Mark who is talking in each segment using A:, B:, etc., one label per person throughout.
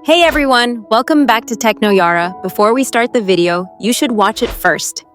A: Hey everyone, welcome back to Techno Yara. Before we start the video, you should watch it first.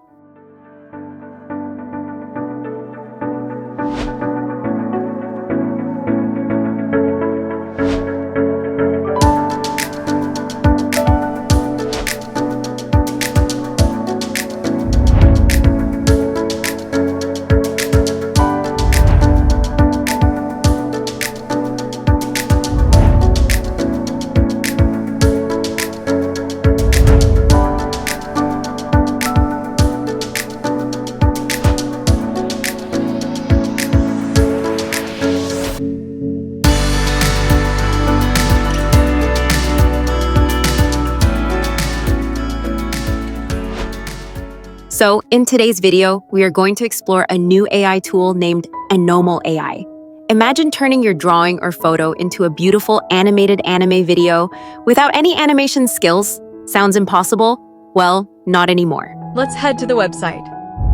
A: So, in today's video, we are going to explore a new AI tool named Animon.ai. Imagine turning your drawing or photo into a beautiful animated anime video without any animation skills. Sounds impossible? Well, not anymore.
B: Let's head to the website.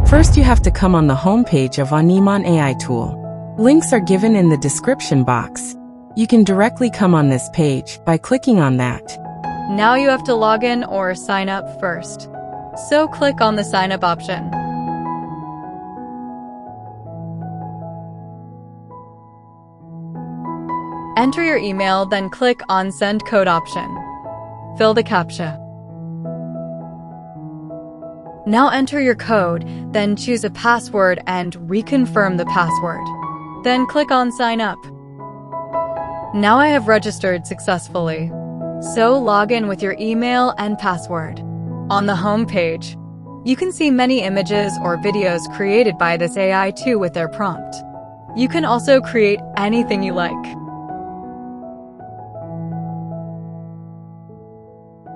C: First, you have to come on the homepage of Animon.ai tool. Links are given in the description box. You can directly come on this page by clicking on that.
B: Now you have to log in or sign up first. So click on the sign up option. Enter your email, then click on send code option. Fill the CAPTCHA. Now enter your code, then choose a password and reconfirm the password. Then click on sign up. Now I have registered successfully. So log in with your email and password. On the home page, you can see many images or videos created by this AI too with their prompt. You can also create anything you like.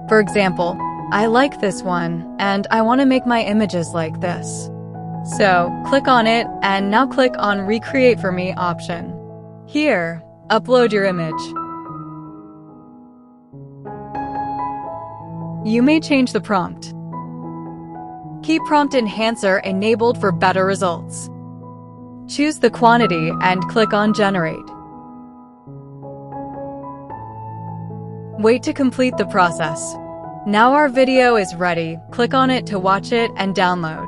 B: For example, I like this one and I want to make my images like this. So click on it and now click on Recreate for Me option. Here, upload your image. You may change the prompt. Keep Prompt Enhancer enabled for better results. Choose the quantity and click on Generate. Wait to complete the process. Now our video is ready. Click on it to watch it and download.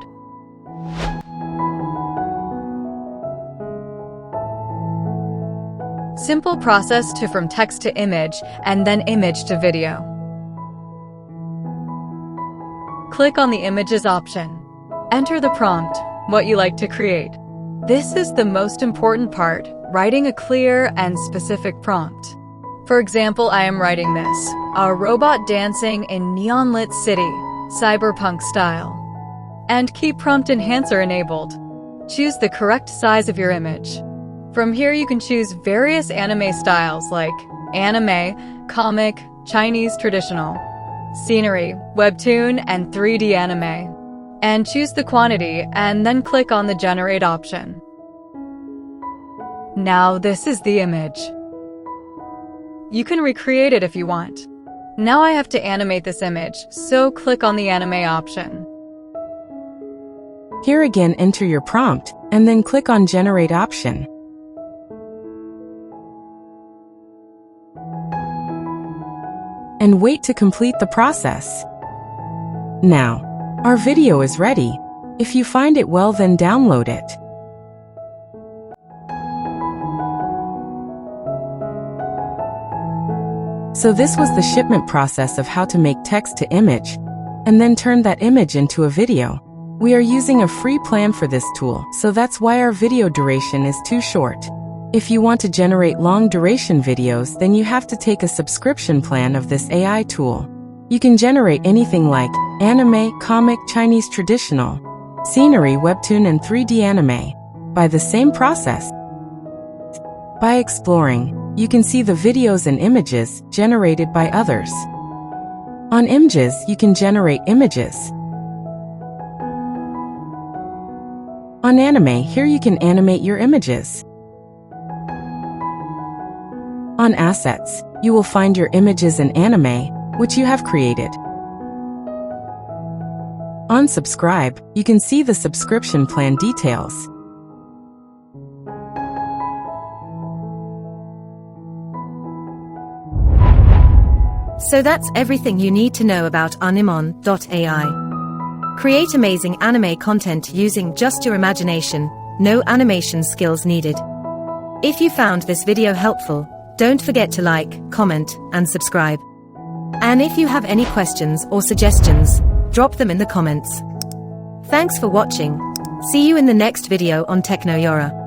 B: Simple process to from text to image and then image to video. Click on the Images option. Enter the prompt, what you like to create. This is the most important part, writing a clear and specific prompt. For example, I am writing this, a robot dancing in neon-lit city, cyberpunk style. And keep Prompt Enhancer enabled. Choose the correct size of your image. From here you can choose various anime styles like anime, comic, Chinese traditional, scenery, Webtoon, and 3D anime. And choose the quantity and then click on the Generate option. Now this is the image. You can recreate it if you want. Now I have to animate this image, so click on the Anime option.
C: Here again, enter your prompt and then click on Generate option. And wait to complete the process. Now, our video is ready. If you find it well, then download it. So this was the shipment process of how to make text to image, and then turn that image into a video. We are using a free plan for this tool, so that's why our video duration is too short. If you want to generate long duration videos, then you have to take a subscription plan of this AI tool. You can generate anything like anime, comic, Chinese traditional, scenery, Webtoon, and 3D anime by the same process. By exploring, you can see the videos and images generated by others. On images, you can generate images. On anime, here you can animate your images. On assets, you will find your images in anime, which you have created. On subscribe, you can see the subscription plan details.
D: So that's everything you need to know about Animon.ai. Create amazing anime content using just your imagination, no animation skills needed. If you found this video helpful, don't forget to like, comment, and subscribe. And if you have any questions or suggestions, drop them in the comments. Thanks for watching. See you in the next video on Techno Yara.